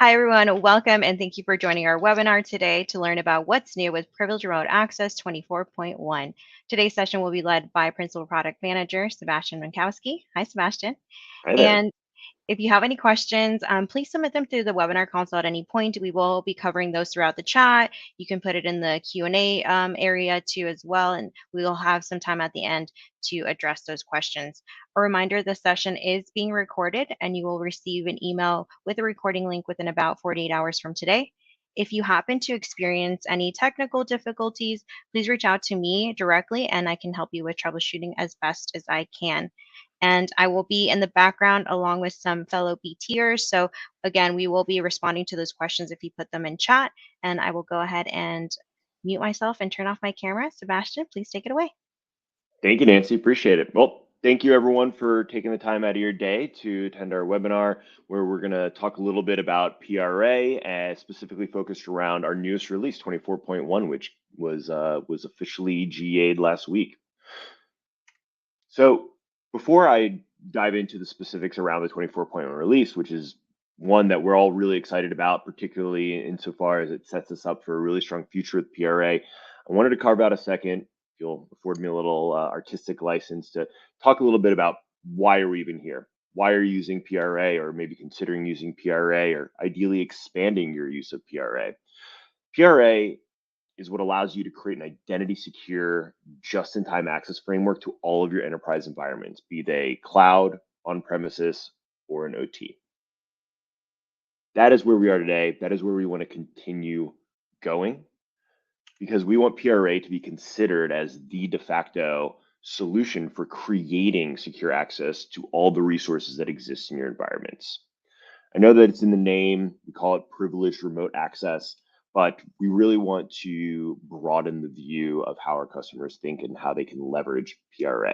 Hi, everyone. Welcome and thank you for joining our webinar today to learn about what's new with Privileged Remote Access 24.1. Today's session will be led by Principal Product Manager Sebastian Mankowski. Hi, Sebastian. Hi there. And if you have any questions, please submit them through the webinar console at any point. We will be covering those throughout the chat. You can put it in the Q&A area too as well, and we will have some time at the end to address those questions. A reminder, the session is being recorded and you will receive an email with a recording link within about 48 hours from today. If you happen to experience any technical difficulties, please reach out to me directly and I can help you with troubleshooting as best as I can. And I will be in the background along with some fellow BTers. So again, we will be responding to those questions if you put them in chat. And I will go ahead and mute myself and turn off my camera. Sebastian, please take it away. Thank you, Nancy. Appreciate it. Well, thank you everyone for taking the time out of your day to attend our webinar where we're going to talk a little bit about PRA and specifically focused around our newest release, 24.1, which was officially GA'd last week. So before I dive into the specifics around the 24.1 release, which is one that we're all really excited about, particularly insofar as it sets us up for a really strong future with PRA, I wanted to carve out a second, if you'll afford me a little artistic license, to talk a little bit about why are we even here? Why are you using PRA, or maybe considering using PRA, or ideally expanding your use of PRA? PRA is what allows you to create an identity secure, just-in-time access framework to all of your enterprise environments, be they cloud, on-premises, or an OT. That is where we are today. That is where we want to continue going, because we want PRA to be considered as the de facto solution for creating secure access to all the resources that exist in your environments. I know that it's in the name, we call it privileged remote access, but we really want to broaden the view of how our customers think and how they can leverage PRA.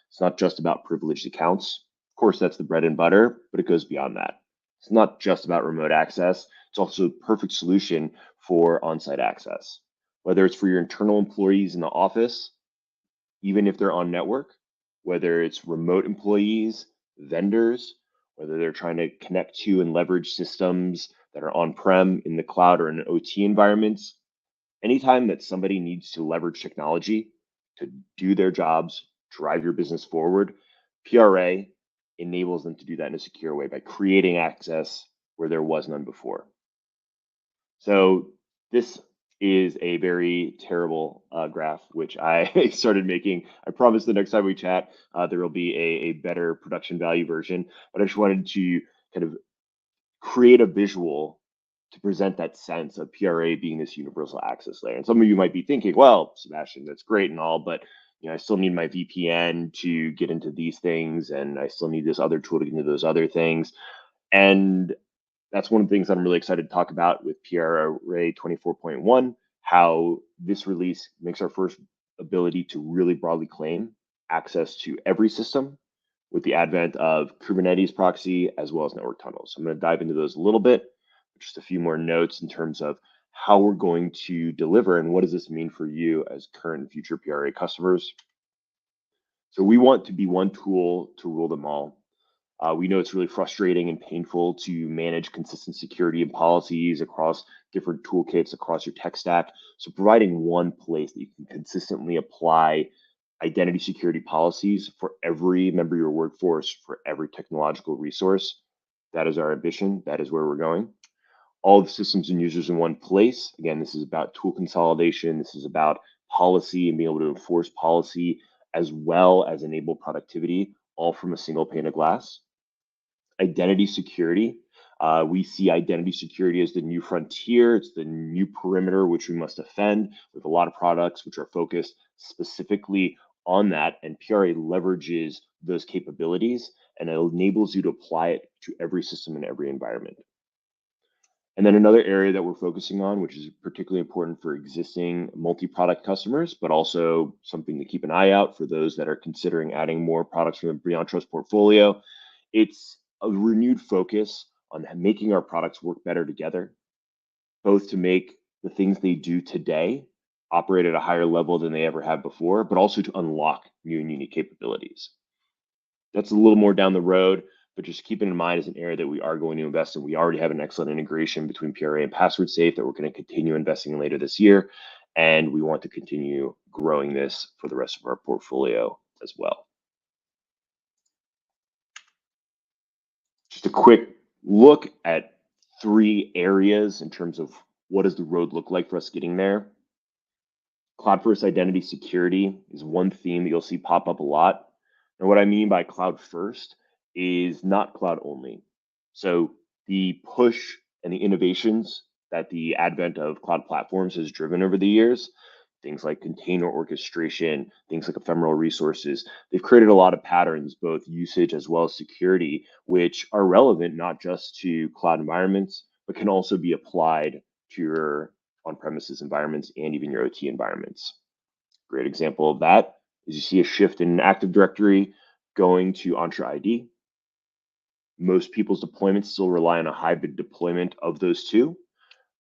It's not just about privileged accounts. Of course, that's the bread and butter, but it goes beyond that. It's not just about remote access. It's also a perfect solution for on-site access, whether it's for your internal employees in the office, even if they're on network, whether it's remote employees, vendors, whether they're trying to connect to and leverage systems that are on-prem, in the cloud, or in OT environments. Anytime that somebody needs to leverage technology to do their jobs, drive your business forward, PRA enables them to do that in a secure way by creating access where there was none before. So this is a very terrible graph, which I started making. I promise the next time we chat, there will be a better production value version, but I just wanted to kind of create a visual to present that sense of PRA being this universal access layer. And some of you might be thinking, well, Sebastian, that's great and all, but I still need my VPN to get into these things, and I still need this other tool to get into those other things. And that's one of the things that I'm really excited to talk about with PRA 24.1, how this release makes our first ability to really broadly claim access to every system with the advent of Kubernetes proxy as well as network tunnels. So I'm going to dive into those a little bit, just a few more notes in terms of how we're going to deliver and what does this mean for you as current and future PRA customers. So we want to be one tool to rule them all. We know it's really frustrating and painful to manage consistent security and policies across different toolkits across your tech stack. So providing one place that you can consistently apply identity security policies for every member of your workforce, for every technological resource, that is our ambition. That is where we're going. All the systems and users in one place. Again, this is about tool consolidation. This is about policy and being able to enforce policy as well as enable productivity, all from a single pane of glass. Identity security. We see identity security as the new frontier. It's the new perimeter which we must defend. We have a lot of products which are focused specifically on that, and PRA leverages those capabilities and it enables you to apply it to every system and every environment. And then another area that we're focusing on, which is particularly important for existing multi-product customers, but also something to keep an eye out for those that are considering adding more products from the BeyondTrust portfolio, it's a renewed focus on making our products work better together, both to make the things they do today operate at a higher level than they ever have before, but also to unlock new and unique capabilities. That's a little more down the road, but just keep it in mind as an area that we are going to invest in. We already have an excellent integration between PRA and Password Safe that we're going to continue investing in later this year, and we want to continue growing this for the rest of our portfolio as well. Just a quick look at 3 areas in terms of what does the road look like for us getting there. Cloud first identity security is one theme that you'll see pop up a lot. And what I mean by cloud first is not cloud only. So the push and the innovations that the advent of cloud platforms has driven over the years, things like container orchestration, things like ephemeral resources, they've created a lot of patterns, both usage as well as security, which are relevant not just to cloud environments, but can also be applied to your on-premises environments and even your OT environments. Great example of that is you see a shift in Active Directory going to Entra ID. Most people's deployments still rely on a hybrid deployment of those two,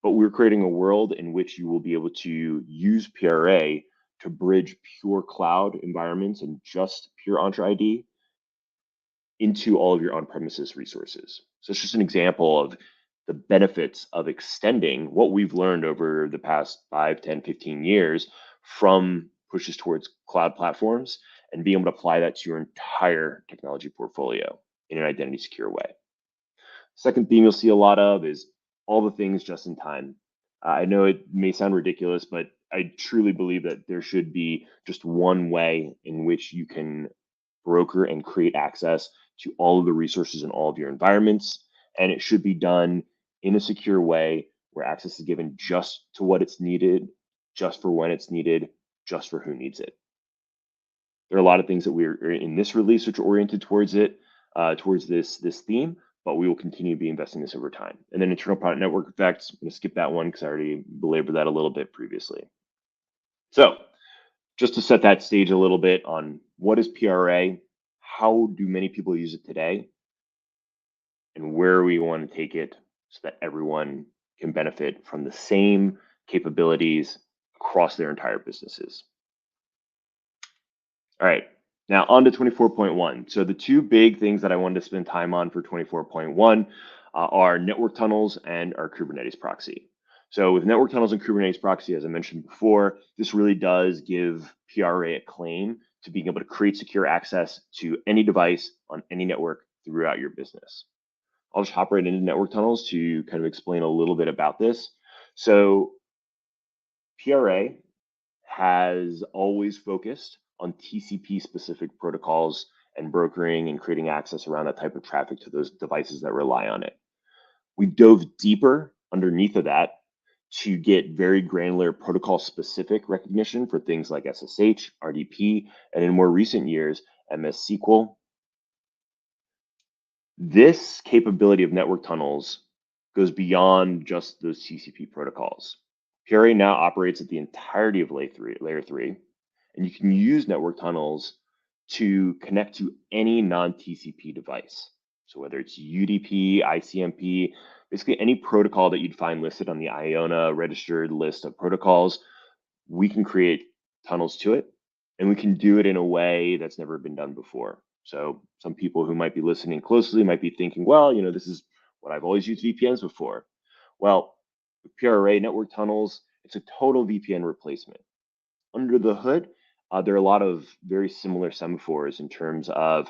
but we're creating a world in which you will be able to use PRA to bridge pure cloud environments and just pure Entra ID into all of your on-premises resources. So it's just an example of the benefits of extending what we've learned over the past 5, 10, 15 years from pushes towards cloud platforms and being able to apply that to your entire technology portfolio in an identity secure way. Second theme you'll see a lot of is all the things just in time. I know it may sound ridiculous, but I truly believe that there should be just one way in which you can broker and create access to all of the resources in all of your environments. And it should be done in a secure way where access is given just to what it's needed, just for when it's needed, just for who needs it. There are a lot of things that we're in this release which are oriented towards it, towards this theme, but we will continue to be investing this over time. And then internal product network effects, I'm going to skip that one because I already belabored that a little bit previously. So just to set that stage a little bit on what is PRA, how do many people use it today, and where we want to take it so that everyone can benefit from the same capabilities across their entire businesses. All right, now on to 24.1. So the 2 big things that I wanted to spend time on for 24.1 are network tunnels and our Kubernetes proxy. So with network tunnels and Kubernetes proxy, as I mentioned before, this really does give PRA a claim to being able to create secure access to any device on any network throughout your business. I'll just hop right into network tunnels to kind of explain a little bit about this. So PRA has always focused on TCP specific protocols and brokering and creating access around that type of traffic to those devices that rely on it. We dove deeper underneath of that to get very granular protocol specific recognition for things like SSH, RDP, and in more recent years, MS SQL. This capability of network tunnels goes beyond just those TCP protocols. PRA now operates at the entirety of layer 3, and you can use network tunnels to connect to any non-TCP device. So whether it's UDP, ICMP, basically any protocol that you'd find listed on the IONA registered list of protocols, we can create tunnels to it, and we can do it in a way that's never been done before. So some people who might be listening closely might be thinking, well, this is what I've always used VPNs before. Well, with PRA network tunnels, it's a total VPN replacement. Under the hood, there are a lot of very similar semaphores in terms of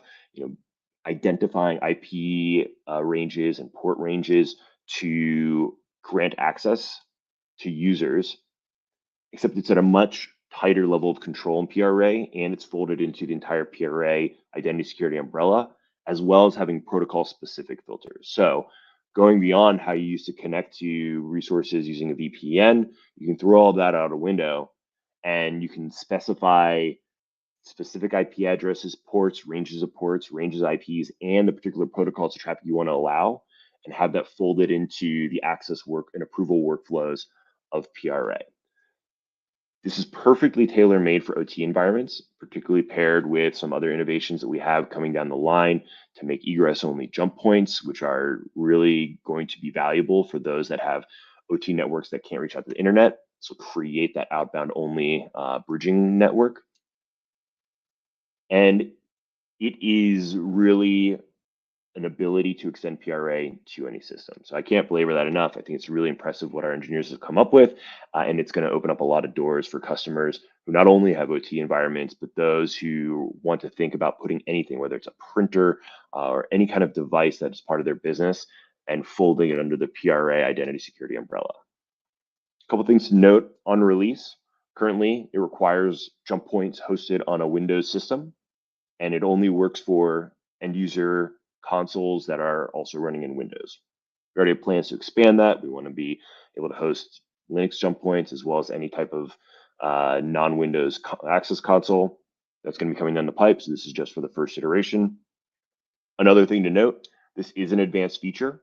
identifying IP ranges and port ranges to grant access to users, except it's at a much tighter level of control in PRA, and it's folded into the entire PRA identity security umbrella, as well as having protocol specific filters. So going beyond how you used to connect to resources using a VPN, you can throw all that out a window and you can specify specific IP addresses, ports, ranges of IPs, and the particular protocols of traffic you want to allow, and have that folded into the access work and approval workflows of PRA. This is perfectly tailor-made for OT environments, particularly paired with some other innovations that we have coming down the line to make egress-only jump points, which are really going to be valuable for those that have OT networks that can't reach out to the internet. So create that outbound-only bridging network. And it is really an ability to extend PRA to any system. So I can't belabor that enough. I think it's really impressive what our engineers have come up with, and it's going to open up a lot of doors for customers who not only have OT environments, but those who want to think about putting anything, whether it's a printer or any kind of device that is part of their business, and folding it under the PRA identity security umbrella. A couple things to note on release. Currently, it requires jump points hosted on a Windows system, and it only works for end user consoles that are also running in Windows. We already have plans to expand that. We want to be able to host Linux jump points as well as any type of non-Windows access console. That's going to be coming down the pipe. So this is just for the first iteration. Another thing to note, this is an advanced feature.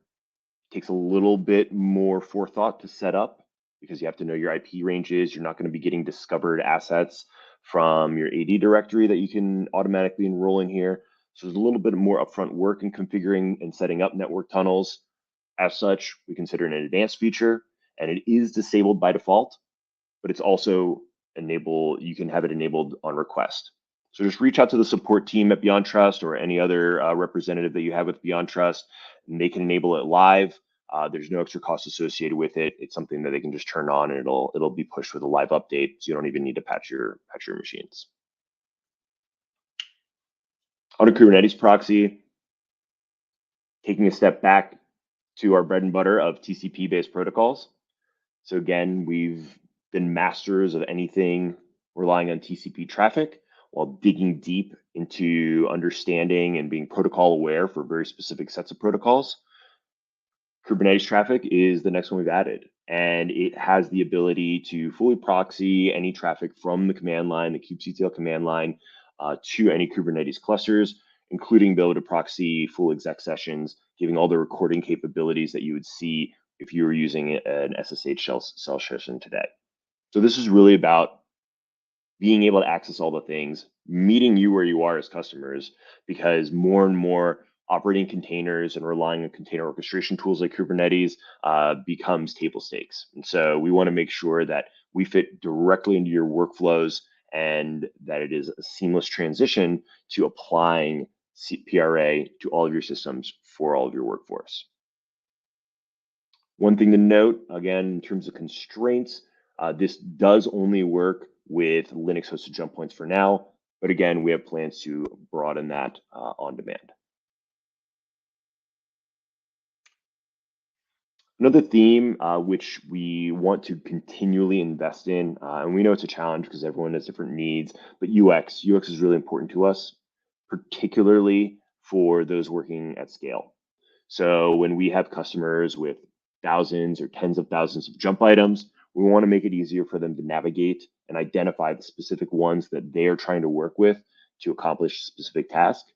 It takes a little bit more forethought to set up because you have to know your IP ranges. You're not going to be getting discovered assets from your AD directory that you can automatically enroll in here. So there's a little bit more upfront work in configuring and setting up network tunnels. As such, we consider it an advanced feature, and it is disabled by default, but it's also you can have it enabled on request. So just reach out to the support team at BeyondTrust or any other representative that you have with BeyondTrust, and they can enable it live. There's no extra cost associated with it. It's something that they can just turn on, and it'll be pushed with a live update, so you don't even need to patch your machines. On a Kubernetes proxy, taking a step back to our bread and butter of TCP-based protocols. So again, we've been masters of anything relying on TCP traffic while digging deep into understanding and being protocol aware for very specific sets of protocols. Kubernetes traffic is the next one we've added, and it has the ability to fully proxy any traffic from the command line, the kubectl command line, to any Kubernetes clusters, including be able to proxy full exec sessions, giving all the recording capabilities that you would see if you were using an SSH shell session today. So this is really about being able to access all the things, meeting you where you are as customers, because more and more operating containers and relying on container orchestration tools like Kubernetes becomes table stakes. And so we want to make sure that we fit directly into your workflows and that it is a seamless transition to applying PRA to all of your systems for all of your workforce. One thing to note, again, in terms of constraints, this does only work with Linux hosted jump points for now, but again, we have plans to broaden that on demand. Another theme which we want to continually invest in, and we know it's a challenge because everyone has different needs, but UX. UX is really important to us, particularly for those working at scale. So when we have customers with thousands or tens of thousands of jump items, we want to make it easier for them to navigate and identify the specific ones that they are trying to work with to accomplish a specific task.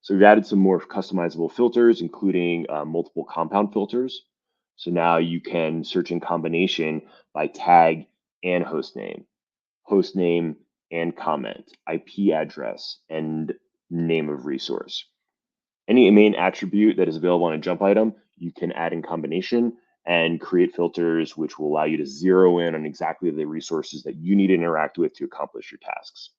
So we've added some more customizable filters, including multiple compound filters. So now you can search in combination by tag and host name and comment, IP address, and name of resource. Any main attribute that is available on a jump item, you can add in combination and create filters which will allow you to zero in on exactly the resources that you need to interact with to accomplish your tasks.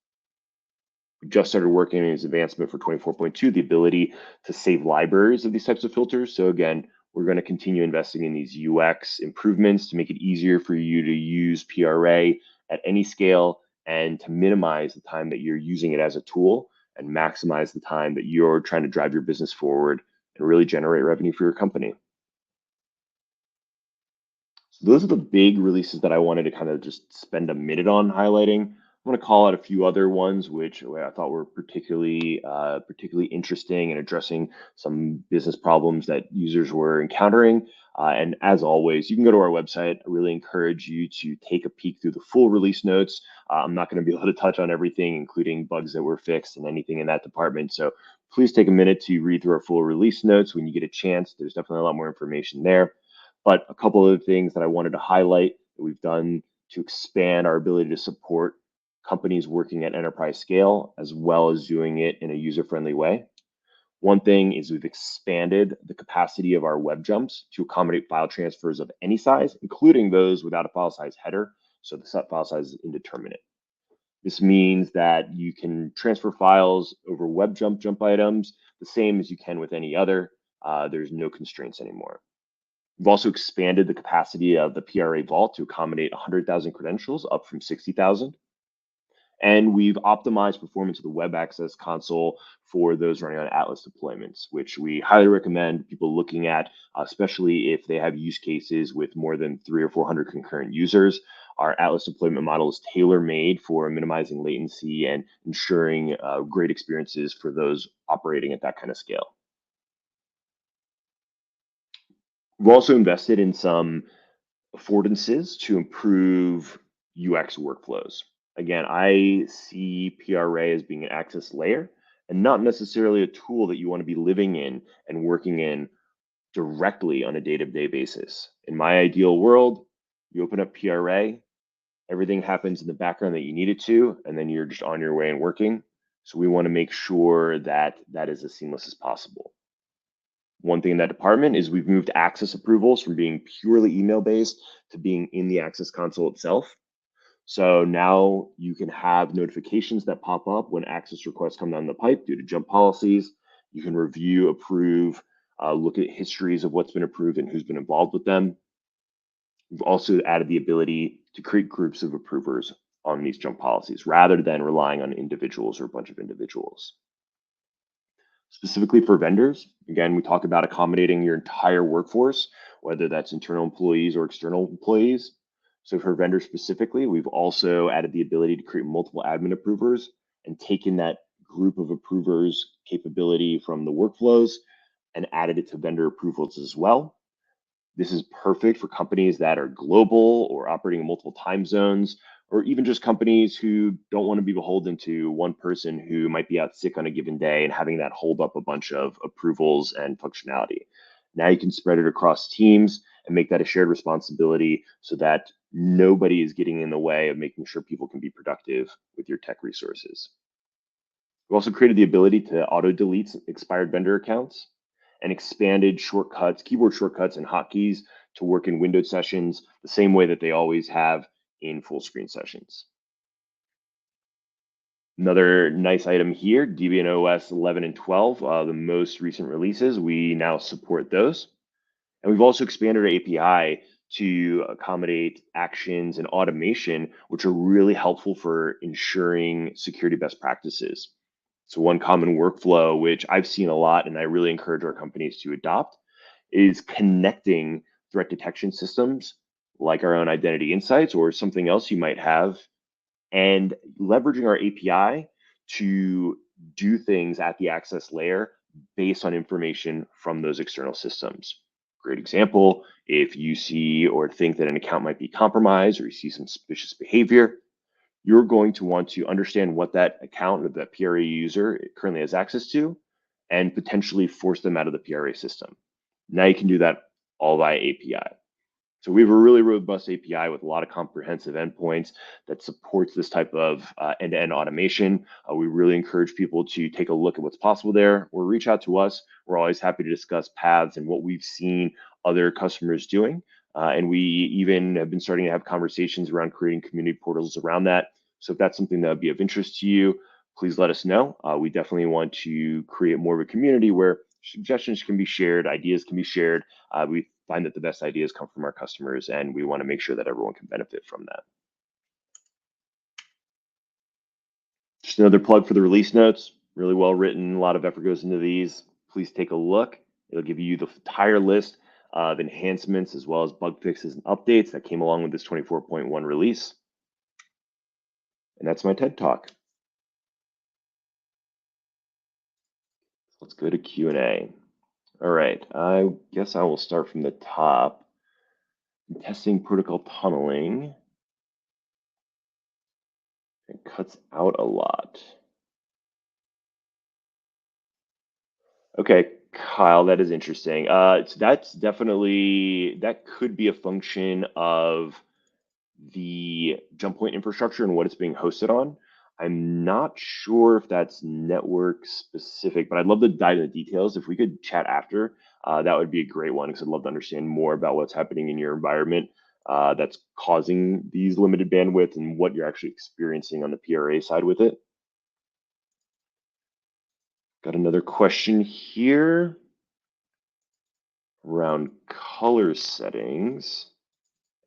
We just started working on this advancement for 24.2, the ability to save libraries of these types of filters. So again, we're going to continue investing in these UX improvements to make it easier for you to use PRA at any scale and to minimize the time that you're using it as a tool and maximize the time that you're trying to drive your business forward and really generate revenue for your company. So those are the big releases that I wanted to kind of just spend a minute on highlighting. I'm going to call out a few other ones which I thought were particularly interesting and addressing some business problems that users were encountering. And as always, you can go to our website. I really encourage you to take a peek through the full release notes. I'm not going to be able to touch on everything, including bugs that were fixed and anything in that department. So please take a minute to read through our full release notes when you get a chance. There's definitely a lot more information there. But a couple of things that I wanted to highlight that we've done to expand our ability to support companies working at enterprise scale, as well as doing it in a user-friendly way. One thing is we've expanded the capacity of our web jumps to accommodate file transfers of any size, including those without a file size header, so the file size is indeterminate. This means that you can transfer files over web jump items the same as you can with any other. There's no constraints anymore. We've also expanded the capacity of the PRA vault to accommodate 100,000 credentials, up from 60,000. And we've optimized performance of the web access console for those running on Atlas deployments, which we highly recommend people looking at, especially if they have use cases with more than 300 or 400 concurrent users. Our Atlas deployment model is tailor-made for minimizing latency and ensuring great experiences for those operating at that kind of scale. We've also invested in some affordances to improve UX workflows. Again, I see PRA as being an access layer and not necessarily a tool that you want to be living in and working in directly on a day-to-day basis. In my ideal world, you open up PRA, everything happens in the background that you need it to, and then you're just on your way and working. So we want to make sure that that is as seamless as possible. One thing in that department is we've moved access approvals from being purely email-based to being in the Access console itself. So now you can have notifications that pop up when access requests come down the pipe due to jump policies. You can review, approve, look at histories of what's been approved and who's been involved with them. We've also added the ability to create groups of approvers on these jump policies rather than relying on individuals or a bunch of individuals. Specifically for vendors, again, we talk about accommodating your entire workforce, whether that's internal employees or external employees. So for vendors specifically, we've also added the ability to create multiple admin approvers and taken that group of approvers capability from the workflows and added it to vendor approvals as well. This is perfect for companies that are global or operating in multiple time zones, or even just companies who don't want to be beholden to one person who might be out sick on a given day and having that hold up a bunch of approvals and functionality. Now you can spread it across teams and make that a shared responsibility so that nobody is getting in the way of making sure people can be productive with your tech resources. We've also created the ability to auto delete expired vendor accounts and expanded shortcuts, keyboard shortcuts and hotkeys to work in windowed sessions the same way that they always have in full screen sessions. Another nice item here, Debian OS 11 and 12, the most recent releases, we now support those. And we've also expanded our API to accommodate actions and automation, which are really helpful for ensuring security best practices. So one common workflow, which I've seen a lot and I really encourage our companies to adopt, is connecting threat detection systems like our own identity insights or something else you might have, and leveraging our API to do things at the access layer based on information from those external systems. Great example, if you see or think that an account might be compromised or you see some suspicious behavior, you're going to want to understand what that account or that PRA user currently has access to and potentially force them out of the PRA system. Now you can do that all via API. So we have a really robust API with a lot of comprehensive endpoints that supports this type of end-to-end automation. We really encourage people to take a look at what's possible there or reach out to us. We're always happy to discuss paths and what we've seen other customers doing. And we even have been starting to have conversations around creating community portals around that. So if that's something that would be of interest to you, please let us know. We definitely want to create more of a community where suggestions can be shared, ideas can be shared. We find that the best ideas come from our customers, and we want to make sure that everyone can benefit from that. Just another plug for the release notes. Really well written. A lot of effort goes into these. Please take a look. It'll give you the entire list of enhancements as well as bug fixes and updates that came along with this 24.1 release. And that's my TED Talk. Let's go to Q&A. All right, I guess I will start from the top. Testing protocol tunneling. It cuts out a lot. Okay, Kyle, that is interesting. So that's definitely, that could be a function of the jump point infrastructure and what it's being hosted on. I'm not sure if that's network specific, but I'd love to dive into the details. If we could chat after, that would be a great one because I'd love to understand more about what's happening in your environment that's causing these limited bandwidth and what you're actually experiencing on the PRA side with it. Got another question here around color settings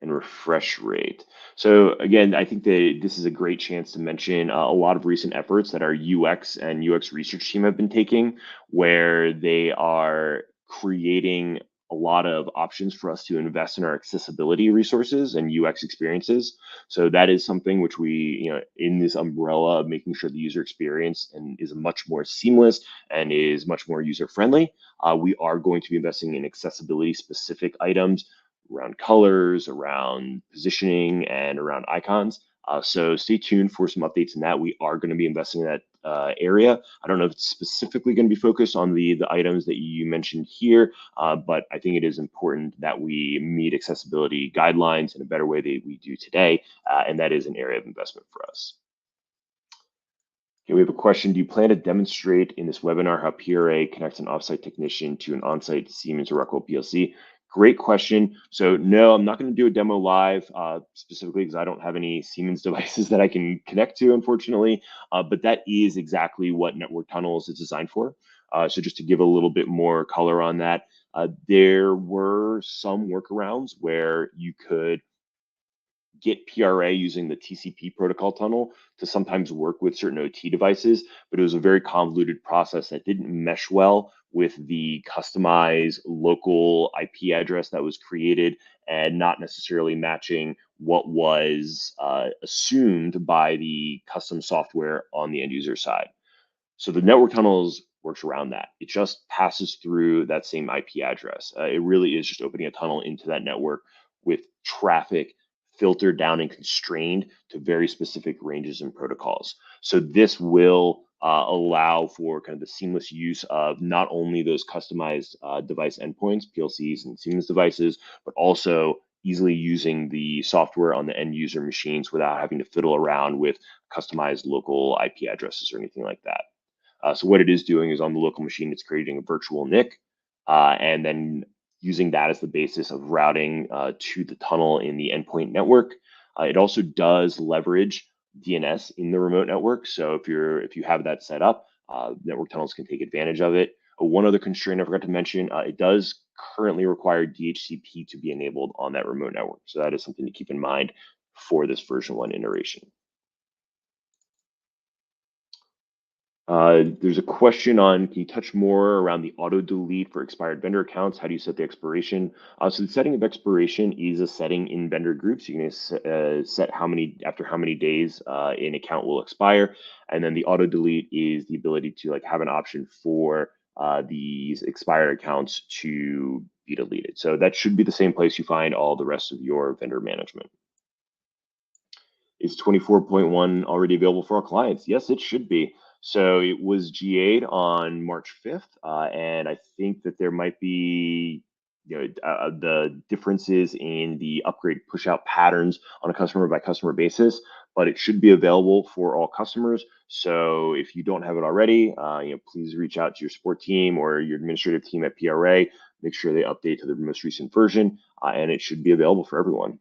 and refresh rate. So again, I think that this is a great chance to mention a lot of recent efforts that our UX and UX research team have been taking, where they are creating a lot of options for us to invest in our accessibility resources and UX experiences. So that is something which we, in this umbrella of making sure the user experience and is much more seamless and is much more user friendly. We are going to be investing in accessibility specific items around colors, around positioning, and around icons. So stay tuned for some updates in that. We are going to be investing in that area. I don't know if it's specifically going to be focused on the items that you mentioned here, but I think it is important that we meet accessibility guidelines in a better way than we do today, and that is an area of investment for us. Okay, we have a question. Do you plan to demonstrate in this webinar how PRA connects an offsite technician to an onsite Siemens or Rockwell PLC? Great question. So no, I'm not going to do a demo live specifically because I don't have any Siemens devices that I can connect to, unfortunately. But that is exactly what Network Tunnels is designed for. So just to give a little bit more color on that, there were some workarounds where you could get PRA using the TCP protocol tunnel to sometimes work with certain OT devices, but it was a very convoluted process that didn't mesh well with the customized local IP address that was created and not necessarily matching what was assumed by the custom software on the end user side. So the network tunnels works around that. It just passes through that same IP address. It really is just opening a tunnel into that network with traffic filtered down and constrained to very specific ranges and protocols. So this will allow for kind of the seamless use of not only those customized device endpoints, PLCs and Siemens devices, but also easily using the software on the end user machines without having to fiddle around with customized local IP addresses or anything like that. So what it is doing is on the local machine, it's creating a virtual NIC, and then using that as the basis of routing to the tunnel in the endpoint network. It also does leverage DNS in the remote network. So if you have that set up, network tunnels can take advantage of it. One other constraint I forgot to mention, it does currently require DHCP to be enabled on that remote network. So that is something to keep in mind for this version 1 iteration. There's a question on, can you touch more around the auto delete for expired vendor accounts? How do you set the expiration? So the setting of expiration is a setting in vendor groups. You can set after how many days an account will expire. And then the auto delete is the ability to have an option for these expired accounts to be deleted. So that should be the same place you find all the rest of your vendor management. Is 24.1 already available for our clients? Yes, it should be. So it was GA'd on March 5th, and I think that there might be the differences in the upgrade push-out patterns on a customer by customer basis, but it should be available for all customers. So if you don't have it already, please reach out to your support team or your administrative team at PRA. Make sure they update to the most recent version, and it should be available for everyone.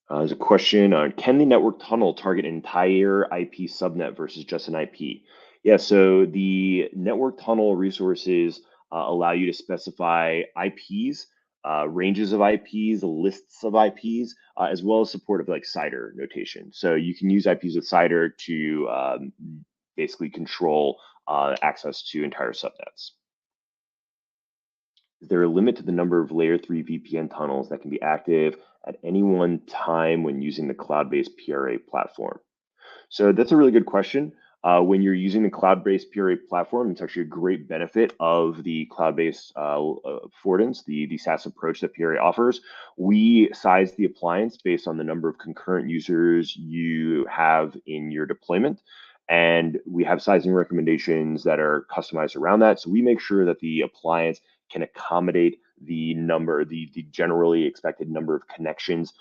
There's a question on, can the network tunnel target an entire IP subnet versus just an IP? Yeah, so the network tunnel resources allow you to specify IPs, ranges of IPs, lists of IPs, as well as support of CIDR notation. So you can use IPs with CIDR to basically control access to entire subnets. Is there a limit to the number of layer 3 VPN tunnels that can be active at any one time when using the cloud-based PRA platform? So that's a really good question. When you're using the cloud-based PRA platform, it's actually a great benefit of the cloud-based affordance, the SaaS approach that PRA offers. We size the appliance based on the number of concurrent users you have in your deployment. And we have sizing recommendations that are customized around that. So we make sure that the appliance can accommodate the generally expected number of connections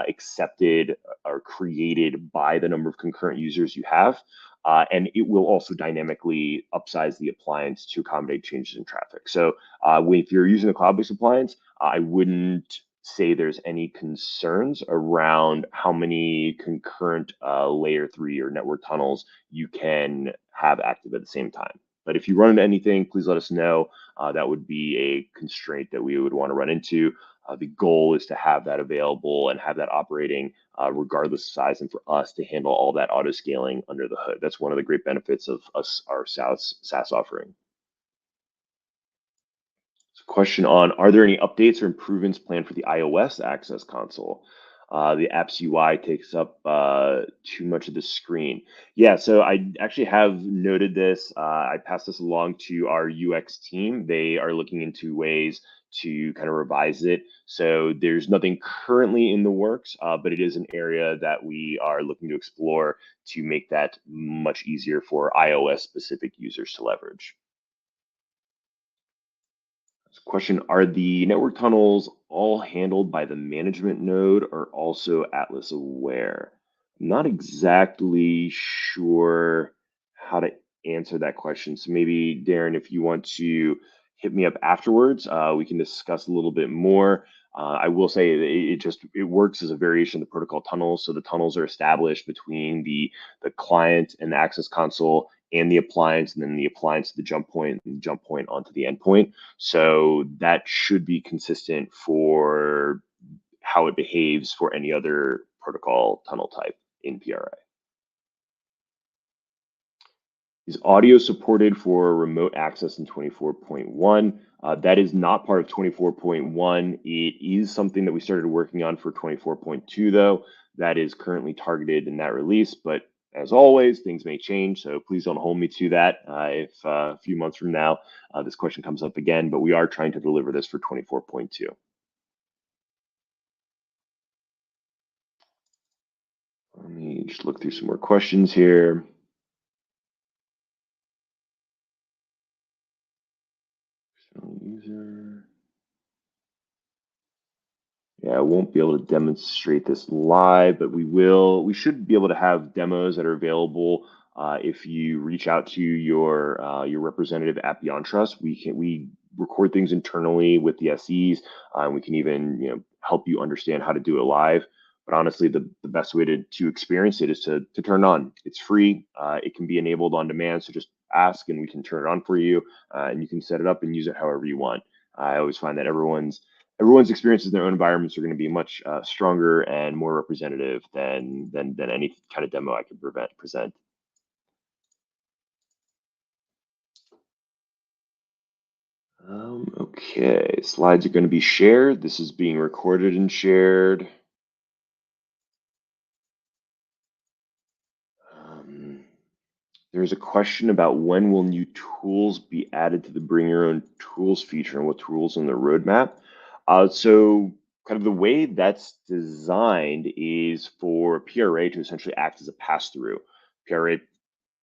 accepted or created by the number of concurrent users you have. And it will also dynamically upsize the appliance to accommodate changes in traffic. So if you're using a cloud-based appliance, I wouldn't say there's any concerns around how many concurrent layer 3 or network tunnels you can have active at the same time. But if you run into anything, please let us know. That would be a constraint that we would want to run into. The goal is to have that available and have that operating regardless of size, and for us to handle all that auto scaling under the hood. That's one of the great benefits of our SaaS offering. Question on, are there any updates or improvements planned for the iOS Access console? The apps UI takes up too much of the screen. Yeah, so I actually have noted this. I passed this along to our UX team. They are looking into ways to kind of revise it. So there's nothing currently in the works, but it is an area that we are looking to explore to make that much easier for iOS specific users to leverage. Question, are the network tunnels all handled by the management node or also Atlas aware? I'm not exactly sure how to answer that question. So maybe Darren, if you want to hit me up afterwards, we can discuss a little bit more. I will say it works as a variation of the protocol tunnels. So the tunnels are established between the client and the access console and the appliance, and then the appliance to the jump point, and the jump point onto the endpoint. So that should be consistent for how it behaves for any other protocol tunnel type in PRA. Is audio supported for remote access in 24.1? That is not part of 24.1. It is something that we started working on for 24.2, though. That is currently targeted in that release, but as always, things may change, so please don't hold me to that if a few months from now this question comes up again, but we are trying to deliver this for 24.2. Let me just look through some more questions here. User. Yeah, I won't be able to demonstrate this live, but we should be able to have demos that are available if you reach out to your representative at BeyondTrust. We record things internally with the SEs, and we can even help you understand how to do it live. But honestly, the best way to experience it is to turn it on. It's free. It can be enabled on demand, so just ask and we can turn it on for you, and you can set it up and use it however you want. I always find that everyone's experiences in their own environments are going to be much stronger and more representative than any kind of demo I could present. Okay, slides are going to be shared. This is being recorded and shared. There's a question about when will new tools be added to the bring your own tools feature and what tools on the roadmap. So kind of the way that's designed is for PRA to essentially act as a pass-through. PRA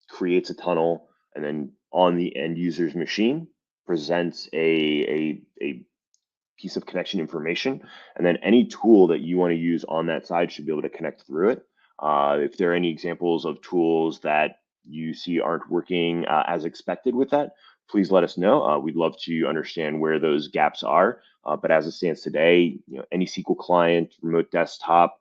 creates a tunnel and then on the end user's machine presents a piece of connection information, and then any tool that you want to use on that side should be able to connect through it. If there are any examples of tools that you see aren't working as expected with that, please let us know. We'd love to understand where those gaps are. But as it stands today, any SQL client, remote desktop,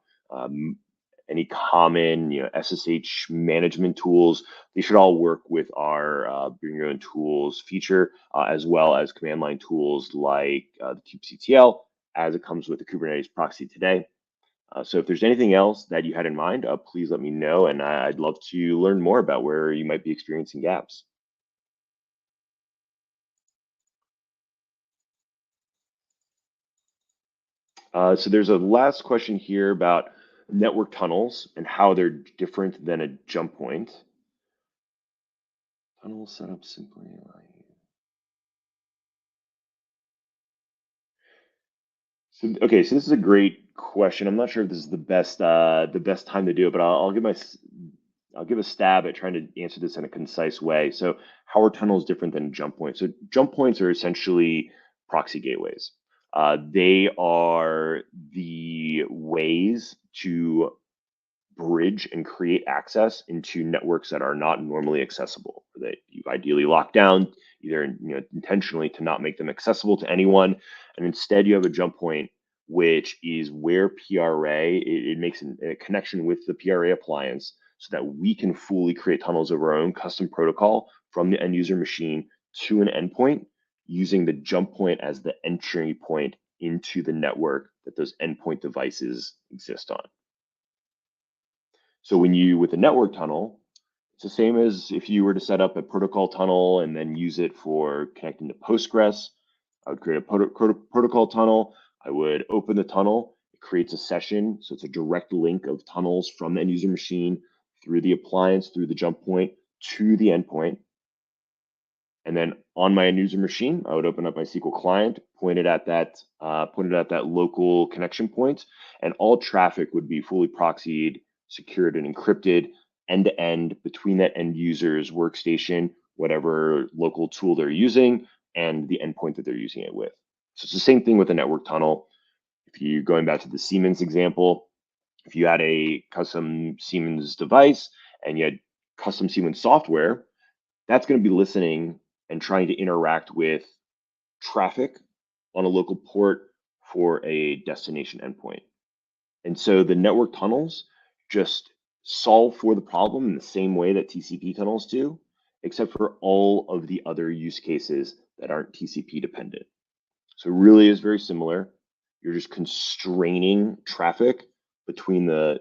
any common SSH management tools, they should all work with our bring your own tools feature, as well as command line tools like the kubectl, as it comes with the Kubernetes proxy today. So if there's anything else that you had in mind, please let me know, and I'd love to learn more about where you might be experiencing gaps. So there's a last question here about network tunnels and how they're different than a jump point. Tunnel setup simply. So, okay, so this is a great question. I'm not sure if this is the best time to do it, but I'll give a stab at trying to answer this in a concise way. So how are tunnels different than jump points? So jump points are essentially proxy gateways. They are the ways to bridge and create access into networks that are not normally accessible, that you've ideally locked down, either intentionally to not make them accessible to anyone, and instead you have a jump point which is where PRA, it makes a connection with the PRA appliance so that we can fully create tunnels of our own custom protocol from the end user machine to an endpoint using the jump point as the entry point into the network that those endpoint devices exist on. So with a network tunnel, it's the same as if you were to set up a protocol tunnel and then use it for connecting to Postgres. I would create a protocol tunnel. I would open the tunnel. It creates a session. So it's a direct link of tunnels from the end user machine through the appliance, through the jump point to the endpoint. And then on my end user machine, I would open up my SQL client, point it at that local connection point, and all traffic would be fully proxied, secured, and encrypted end to end between that end user's workstation, whatever local tool they're using, and the endpoint that they're using it with. So it's the same thing with a network tunnel. If you going back to the Siemens example, if you had a custom Siemens device and you had custom Siemens software, that's going to be listening and trying to interact with traffic on a local port for a destination endpoint. And so the network tunnels just solve for the problem in the same way that TCP tunnels do, except for all of the other use cases that aren't TCP dependent. So it really is very similar. You're just constraining traffic between the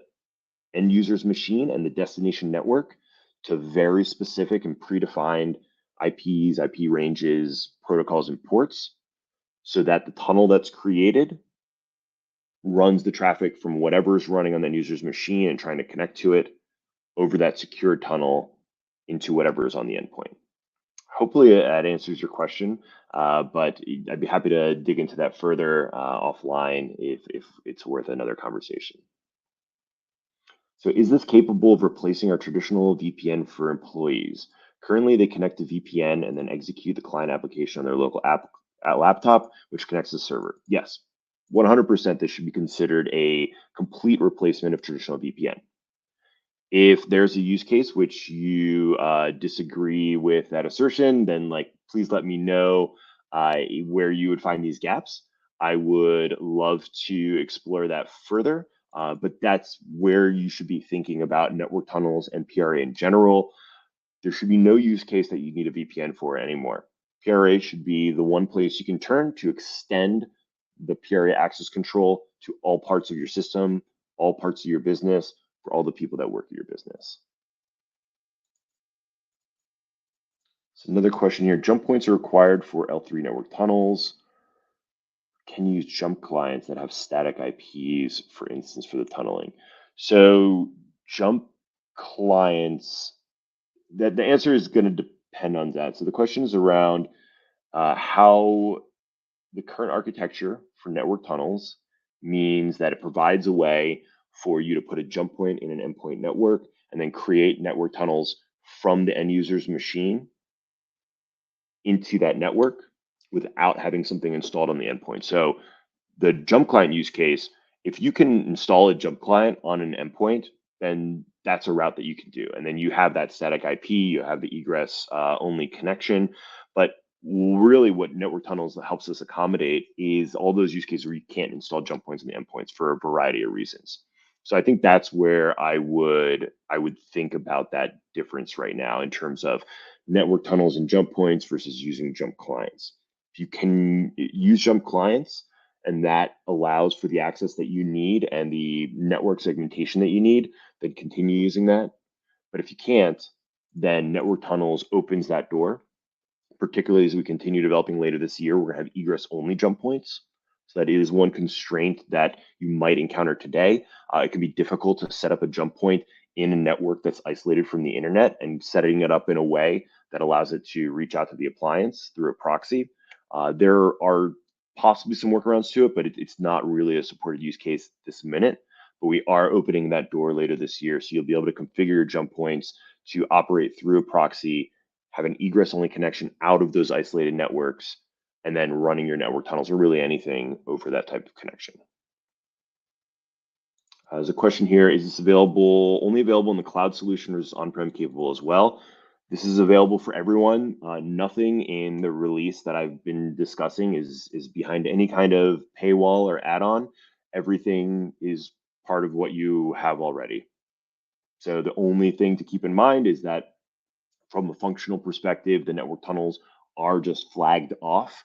end user's machine and the destination network to very specific and predefined IPs, IP ranges, protocols, and ports, so that the tunnel that's created runs the traffic from whatever's running on the user's machine and trying to connect to it over that secured tunnel into whatever is on the endpoint. Hopefully that answers your question, but I'd be happy to dig into that further offline if it's worth another conversation. So is this capable of replacing our traditional VPN for employees? Currently, they connect to VPN and then execute the client application on their local laptop, which connects to the server. Yes, 100% this should be considered a complete replacement of traditional VPN. If there's a use case which you disagree with that assertion, then please let me know where you would find these gaps. I would love to explore that further. But that's where you should be thinking about network tunnels and PRA in general. There should be no use case that you need a VPN for anymore. PRA should be the one place you can turn to extend the PRA access control to all parts of your system, all parts of your business, for all the people that work at your business. So another question here, jump points are required for L3 network tunnels. Can you use jump clients that have static IPs, for instance, for the tunneling? So jump clients, the answer is going to depend on that. So the question is around how the current architecture for network tunnels means that it provides a way for you to put a jump point in an endpoint network and then create network tunnels from the end user's machine into that network without having something installed on the endpoint. So the jump client use case, if you can install a jump client on an endpoint, then that's a route that you can do. And then you have that static IP, you have the egress only connection. But really what network tunnels helps us accommodate is all those use cases where you can't install jump points on the endpoints for a variety of reasons. So I think that's where I would think about that difference right now in terms of network tunnels and jump points versus using jump clients. If you can use jump clients and that allows for the access that you need and the network segmentation that you need, then continue using that. But if you can't, then network tunnels opens that door, particularly as we continue developing later this year. We're going to have egress only jump points. So that is one constraint that you might encounter today. It can be difficult to set up a jump point in a network that's isolated from the internet, and setting it up in a way that allows it to reach out to the appliance through a proxy. There are possibly some workarounds to it, but it's not really a supported use case this minute. But we are opening that door later this year. So you'll be able to configure your jump points to operate through a proxy, have an egress only connection out of those isolated networks, and then running your network tunnels or really anything over that type of connection. There's a question here, is this only available in the cloud solution or is on-prem capable as well? This is available for everyone. Nothing in the release that I've been discussing is behind any kind of paywall or add-on. Everything is part of what you have already. So the only thing to keep in mind is that from a functional perspective, the network tunnels are just flagged off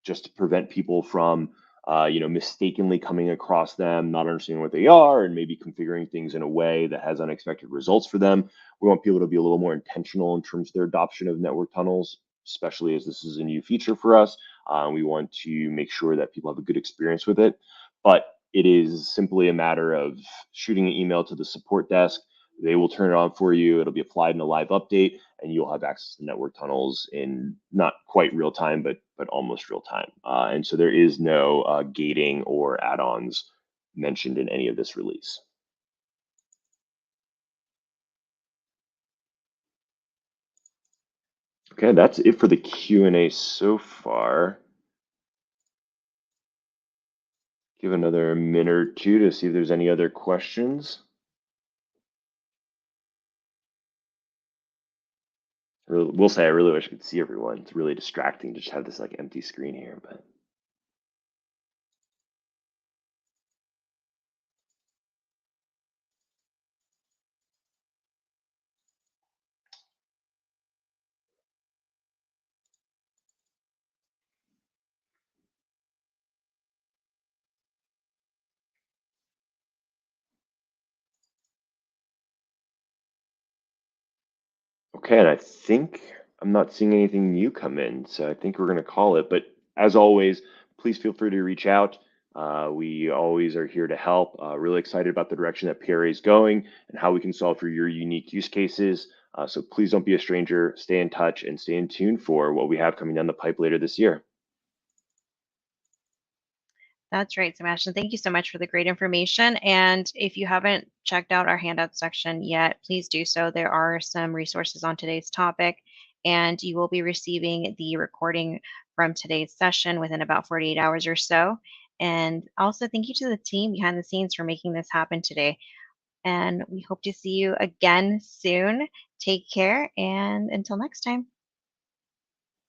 just to prevent people from mistakenly coming across them, not understanding what they are, and maybe configuring things in a way that has unexpected results for them. We want people to be a little more intentional in terms of their adoption of network tunnels, especially as this is a new feature for us. We want to make sure that people have a good experience with it. But it is simply a matter of shooting an email to the support desk. They will turn it on for you. It'll be applied in a live update, and you'll have access to network tunnels in not quite real time, but almost real time. And so there is no gating or add-ons mentioned in any of this release. Okay, that's it for the Q&A so far. Give another minute or two to see if there's any other questions. Will say I really wish I could see everyone. It's really distracting to just have this like empty screen here, but. Okay, and I think I'm not seeing anything new come in, so I think we're going to call it. But as always, please feel free to reach out. We always are here to help. Really excited about the direction that PRA is going and how we can solve for your unique use cases. So please don't be a stranger. Stay in touch and stay in tune for what we have coming down the pipe later this year. That's right, Sebastian. Thank you so much for the great information. And if you haven't checked out our handout section yet, please do so. There are some resources on today's topic, and you will be receiving the recording from today's session within about 48 hours or so. And also, thank you to the team behind the scenes for making this happen today. And we hope to see you again soon. Take care, and until next time.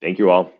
Thank you all.